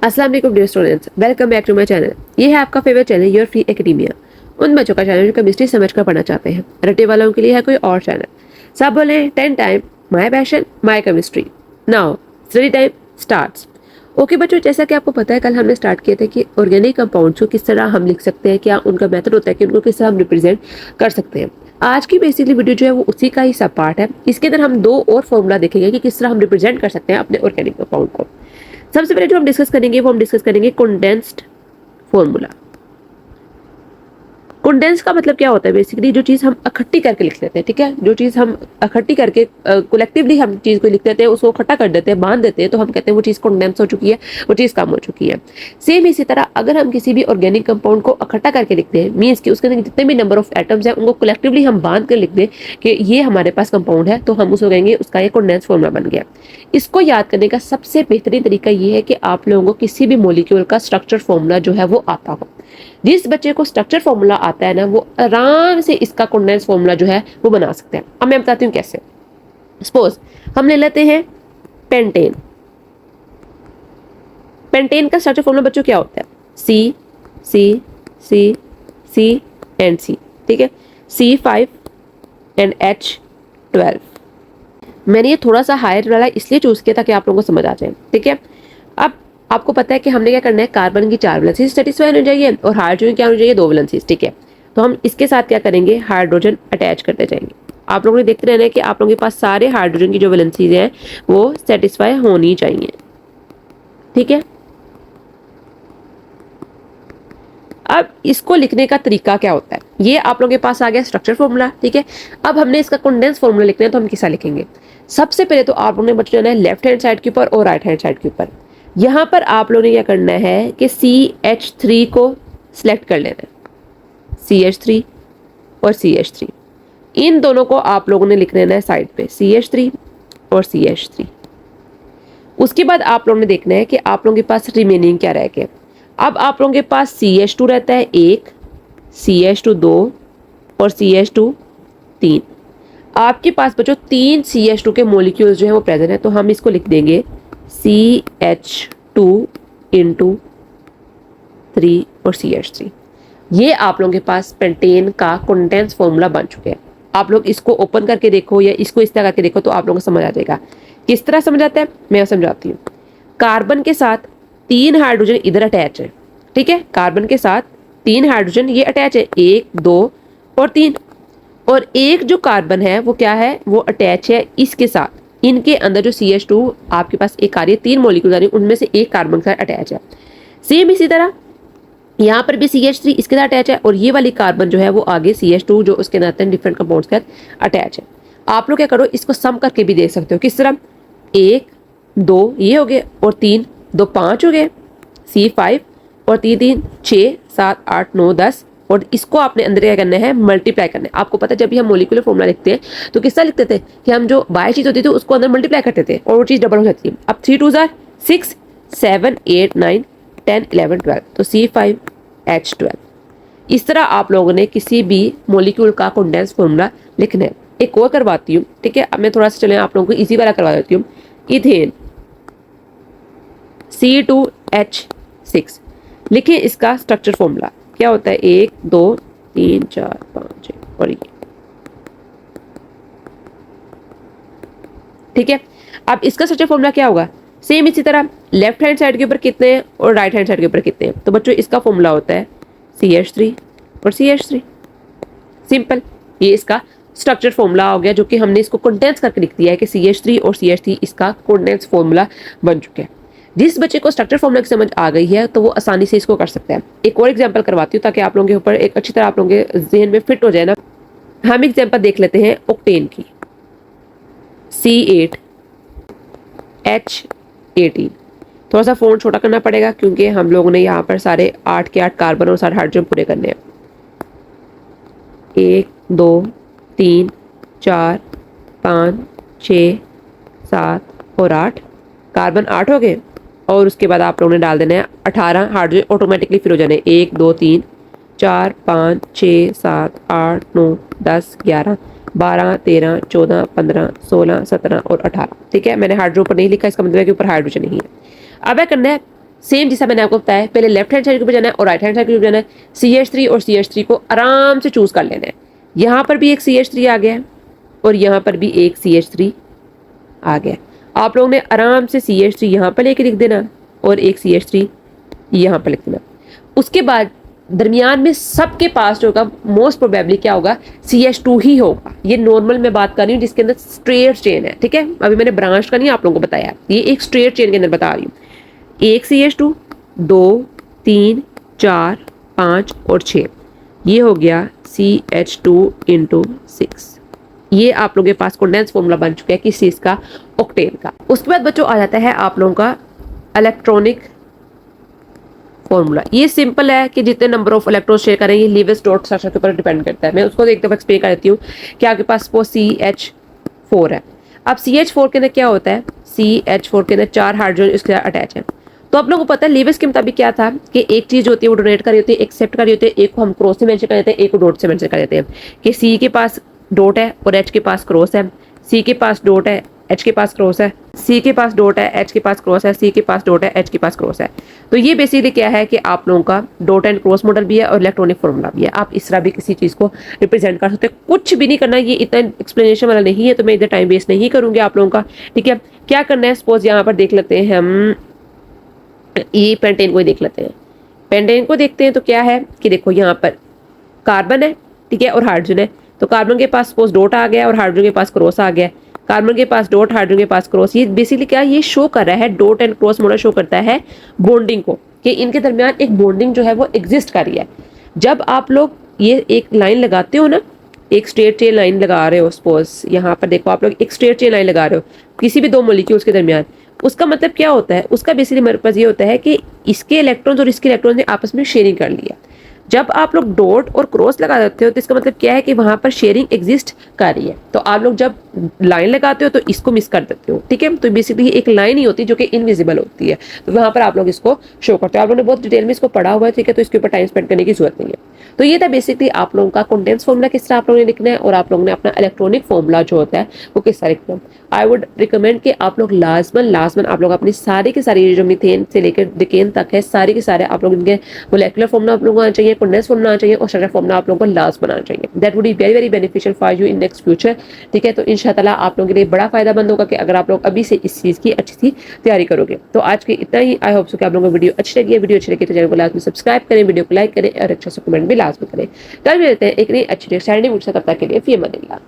अस्सलाम वालेकुम dear students, welcome back to my channel. ये है आपका favourite channel your free academia. उन बच्चों का चैनल जो केमिस्ट्री समझकर पढ़ना चाहते हैं। रट्टे वालों के लिए है कोई और चैनल। सब बोले 10 time my passion my chemistry. Now study time starts. Okay बच्चों, जैसा कि आपको पता है कल हमने स्टार्ट किया था कि ऑर्गेनिक कंपाउंड्स को किस तरह हम लिख सकते हैं, क्या उनका मेथड होता है कि उनको किस तरह हम रिप्रेजेंट कर सकते हैं। आज की बेसिकली वीडियो जो है वो उसी का ही सब पार्ट है। इसके अंदर हम दो और फॉर्मूला देखेंगे कि किस तरह हम रिप्रेजेंट कर सकते हैं अपने ऑर्गेनिक कंपाउंड को। सबसे पहले जो हम डिस्कस करेंगे वो हम डिस्कस करेंगे कंडेंस्ड फॉर्मूला। कंडेंस का मतलब क्या होता है? बेसिकली जो चीज़ हम इकट्ठी करके लिख लेते हैं, ठीक है, जो चीज़ हम इकट्ठी करके कलेक्टिवली हम चीज़ को लिख देते हैं, उसको इकट्ठा कर देते हैं, बांध देते हैं, तो हम कहते हैं वो चीज़ कंडेंस हो चुकी है, वो चीज़ कम हो चुकी है। सेम इसी तरह अगर हम किसी भी ऑर्गेनिक कंपाउंड को इकट्ठा करके लिखते हैं, मीन्स कि उसके अंदर जितने भी नंबर ऑफ एटम्स हैं उनको कलेक्टिवली हम बांध कर लिख दें कि ये हमारे पास कंपाउंड है, तो हम उसको कहेंगे उसका ये कंडेंस फॉर्मूला बन गया। इसको याद करने का सबसे बेहतरीन तरीका ये है कि आप लोगों को किसी भी मॉलिक्यूल का स्ट्रक्चर फॉर्मूला जो है वो आता हो। जिस बच्चे को स्ट्रक्चर फॉर्मूला आता है ना, वो आराम से इसका कंडेंस फॉर्मूला जो है वो बना सकते हैं। अब मैं बताती हूँ कैसे। सपोज हम ले लेते हैं पेंटेन। पेंटेन का स्ट्रक्चर फॉर्मूला बच्चों क्या होता है? सी सी सी सी एंड सी, ठीक है, C5 एंड H12। मैंने ये थोड़ा सा हायर वाला इसलिए चूज किया ताकि आप लोगों को समझ आ जाए, ठीक है। अब आपको पता है कि हमने क्या करना है, कार्बन की 4 वैलेंसीज सेटिस्फाई होनी चाहिए और हाइड्रोजन क्या होनी चाहिए, 2 वैलेंसीज, ठीक है। तो हम इसके साथ क्या करेंगे, हाइड्रोजन अटैच करते जाएंगे। आप लोगों ने देखते रहना है कि आप लोगों के पास सारे हाइड्रोजन की जो वैलेंसीज हैं वो सेटिस्फाई होनी चाहिए, ठीक है। अब इसको लिखने का तरीका क्या होता है, ये आप लोगों के पास आ गया स्ट्रक्चर फॉर्मूला, ठीक है। अब हमने इसका कंडेंस फॉर्मूला लिखना है, तो हम किसा लिखेंगे? सबसे पहले तो आप लोगों ने बच्चों जाना है लेफ्ट हैंड साइड के ऊपर और राइट हैंड साइड के ऊपर। यहाँ पर आप लोगों ने क्या करना है कि CH3 को सिलेक्ट कर लेना है, CH3 और CH3, इन दोनों को आप लोगों ने लिख लेना है साइड पे, CH3 और CH3। उसके बाद आप लोगों ने देखना है कि आप लोगों के पास रिमेनिंग क्या रह गया। अब आप लोगों के पास CH2 रहता है एक, CH2 2 और CH2 3। आपके पास बच्चों 3 CH2 के मॉलिक्यूल्स जो है वो प्रेजेंट है, तो हम इसको लिख देंगे CH2 इंटू 3 और CH3। ये आप लोगों के पास पेंटेन का कंडेंस फॉर्मूला बन चुके हैं। आप लोग इसको ओपन करके देखो या इसको इस तरह करके देखो तो आप लोगों को समझ आ जाएगा। किस तरह समझ आता है मैं समझाती हूँ। कार्बन के साथ 3 हाइड्रोजन इधर अटैच है, ठीक है, कार्बन के साथ 3 हाइड्रोजन ये अटैच है, 1 2 और 3। और एक जो कार्बन है वो क्या है, वो अटैच है इसके साथ। इनके अंदर जो CH2 आपके पास एक आ रही है, 3 मॉलिक्यूल आ रही है, उनमें से एक कार्बन का अटैच है। सेम इसी तरह यहाँ पर भी CH3 इसके साथ अटैच है और ये वाली कार्बन जो है वो आगे CH2 जो उसके नाते डिफरेंट कंपाउंड्स के साथ अटैच है। आप लोग क्या करो, इसको सम करके भी देख सकते हो। किस तरह? 1 2 ये हो गए और 3 2 5 हो गए, C5 और 3 3 6 7 8 9 10। और इसको आपने अंदर क्या करना है, मल्टीप्लाई करना है। आपको पता है जब भी हम मॉलिक्यूलर फॉर्मूला लिखते हैं तो किसका लिखते थे कि हम जो बाय चीज़ होती थी उसको अंदर मल्टीप्लाई करते थे और वो चीज़ डबल हो जाती है। अब 3 2 6 7 8 9 10 11 12, तो C5H12। इस तरह आप लोगों ने किसी भी मॉलिक्यूल का कंडेंस फॉर्मूला लिखना है। एक और करवाती हूँ, ठीक है। अब मैं थोड़ा सा चले आप लोगों को इजी वाला करवा देती हूँ। इथेन C2H6, लिखिए इसका स्ट्रक्चर फॉर्मूला क्या होता है, 1 2 3 4 5 6 और ये, ठीक है। अब इसका स्ट्रक्चर फॉर्मूला क्या होगा, सेम इसी तरह लेफ्ट हैंड साइड के ऊपर कितने हैं और राइट हैंड साइड के ऊपर कितने हैं। तो बच्चों इसका फॉर्मूला होता है CH3 और CH3, सिंपल। ये इसका स्ट्रक्चर फॉर्मूला हो गया जो कि हमने इसको कंडेंस करके लिख दिया है कि CH3 और CH3 इसका कंडेंस फॉर्मूला बन चुके हैं। जिस बच्चे को स्ट्रक्चर फॉर्मूला की समझ आ गई है तो वो आसानी से इसको कर सकता है। एक और एग्जांपल करवाती हूँ ताकि आप लोगों के ऊपर एक अच्छी तरह आप लोगों के जहन में फिट हो जाए ना। हम एग्जांपल देख लेते हैं ऑक्टेन की, C8H18। थोड़ा सा फोन छोटा करना पड़ेगा क्योंकि हम लोगों ने यहाँ पर सारे 8 के 8 कार्बन और सारे हाइड्रोजन पूरे करने हैं। 1 2 3 4 5 6 7 और 8, कार्बन 8 हो गए। और उसके बाद आप लोगों ने डाल देना है 18 हाइड्रोजन, ऑटोमेटिकली फिर हो जाने 1 2 3 4 5 6 7 8 9 10 11 12 13 14 15 16 17 और 18, ठीक है। मैंने हाइड्रो ऊपर नहीं लिखा, इसका मतलब है कि ऊपर हाइड्रोजन नहीं है। अब क्या करना है, सेम जैसा मैंने आपको बताया, पहले लेफ्ट हैंड साइड के ऊपर जाना है और राइट हैंड साइड के ऊपर जाना है। CH3 और CH3 को आराम से चूज कर लेना है। यहाँ पर भी एक CH3 आ गया और यहाँ पर भी एक CH3 आ गया। आप लोगों ने आराम से CH3 यहाँ पर लेके लिख देना और एक CH3 यहाँ पर लिख देना। उसके बाद दरमियान में सबके पास जो होगा मोस्ट प्रोबेबली क्या होगा, CH2 ही होगा। ये नॉर्मल मैं बात कर रही हूँ जिसके अंदर स्ट्रेट चेन है, ठीक है। अभी मैंने ब्रांच का नहीं आप लोगों को बताया, ये एक स्ट्रेट चेन के अंदर बता रही हूँ। एक CH2, 2, 3, 4, 5 और 6, ये हो गया CH2 × 6। ये आप लोगों के पास कंडेंस फॉर्मूला बन चुका है किस चीज़ का, ऑक्टेन का। उसके बाद बच्चों आ जाता है आप लोगों का इलेक्ट्रॉनिक फॉर्मूला। ये सिंपल है कि जितने नंबर ऑफ इलेक्ट्रॉन शेयर करेंगे लीविस डॉट स्ट्रक्चर के ऊपर डिपेंड करता है। मैं उसको एक दफा एक्सप्लेन कर देती हूँ कि आपके पास सपोज CH4 है। अब CH4 के अंदर क्या होता है, CH4 के अंदर 4 हाइड्रोजन इसके साथ अटैच है। तो आप लोगों को पता है लीविस के मुताबिक क्या था कि एक चीज होती है वो डोनेट कर रही होती है, एक्सेप्ट कर रही होती है, एक को हम क्रॉस से मेंशन कर देते हैं, एक को डॉट से मेंशन कर देते हैं कि C के पास डॉट है और H के पास क्रॉस है, C के पास डॉट है, H के पास क्रॉस है, C के पास डॉट है, H के पास क्रॉस है, C के पास डॉट है, H के पास क्रॉस है। तो ये बेसिकली क्या है कि आप लोगों का डॉट एंड क्रॉस मॉडल भी है और इलेक्ट्रॉनिक फॉर्मूला भी है। आप इस तरह भी किसी चीज़ को रिप्रेजेंट कर सकते हैं। कुछ भी नहीं करना, ये इतना एक्सप्लेनेशन वाला नहीं है तो मैं इधर टाइम वेस्ट नहीं करूँगी आप लोगों का, ठीक है। क्या करना है, सपोज यहाँ पर देख लेते हैं हम, ये पेंटेन को ही देख लेते हैं। पेंटेन को देखते हैं तो क्या है कि देखो यहाँ पर कार्बन है, ठीक है, और हाइड्रोजन है। तो कार्बन के पास सपोज डॉट आ गया और हाइड्रोजन के पास क्रॉस आ गया। कार्बन के पास डॉट, हाइड्रोजन के पास क्रॉस। ये बेसिकली क्या, ये शो कर रहा है, dot and cross model show करता है बॉन्डिंग को, कि इनके दरमियान एक बॉन्डिंग जो है वो एग्जिस्ट कर रही है। जब आप लोग ये एक लाइन लगाते हो ना, एक स्ट्रेट चेन लाइन लगा रहे हो, सपोज यहाँ पर देखो आप लोग एक स्ट्रेट चेन लाइन लगा रहे हो किसी भी दो मॉलिक्यूल्स के दरमियान, उसका मतलब क्या होता है, उसका बेसिकली मेरे पास ये होता है कि इसके इलेक्ट्रॉन्स और इसके इलेक्ट्रॉन्स ने आपस में शेयरिंग कर लिया। जब आप लोग डॉट और क्रॉस लगा देते हो तो इसका मतलब क्या है कि वहां पर शेयरिंग एग्जिस्ट कर रही है। तो आप लोग जब लाइन लगाते हो तो इसको मिस कर देते हो, ठीक है। तो बेसिकली एक लाइन ही होती है जो कि इनविजिबल होती है, तो वहां पर आप लोग इसको शो करते हो। आप लोगों ने बहुत डिटेल में इसको पढ़ा हुआ है, ठीक है, तो इसके ऊपर टाइम स्पेंड करने की जरूरत नहीं है। तो ये था बेसिकली आप लोगों का कंडेंस फॉर्मूला किस तरह आप लोगों ने लिखना है और आप लोगों ने अपना इलेक्ट्रॉनिक फॉर्मूला जो होता है वो किस तरह लिखना है। आई वुड रिकमेंड कि आप लोग लाजमन आप लोग अपनी सारी की सारी जो मीथेन से लेकर डिकेन तक है सारी के सारे आप लोग इनके मोलेकुलर फॉर्मूला आप लोगों को आना चाहिए, कंडेंस फॉर्मूला आना चाहिए और स्ट्रक्चर फॉर्मूला आप लोगों को लास्ट बनाना चाहिए। That would be very very beneficial for you in next future, ठीक है। तो इंशाल्लाह आप लोगों के लिए बड़ा फायदामंद होगा कि अगर आप लोग अभी से इस चीज़ की अच्छी सी तैयारी करोगे। तो आज के इतना ही। आई होप सो कि आप लोगों को वीडियो अच्छी लगी है। वीडियो अच्छी लगी तो चैनल को लाजमी सब्सक्राइब करें, वीडियो को लाइक करें और अच्छा सा कमेंट भी लाजमी करें। कल मिलते हैं एक नई अच्छी स्टैंडिंग, तब तक के लिए फी अमान अल्लाह।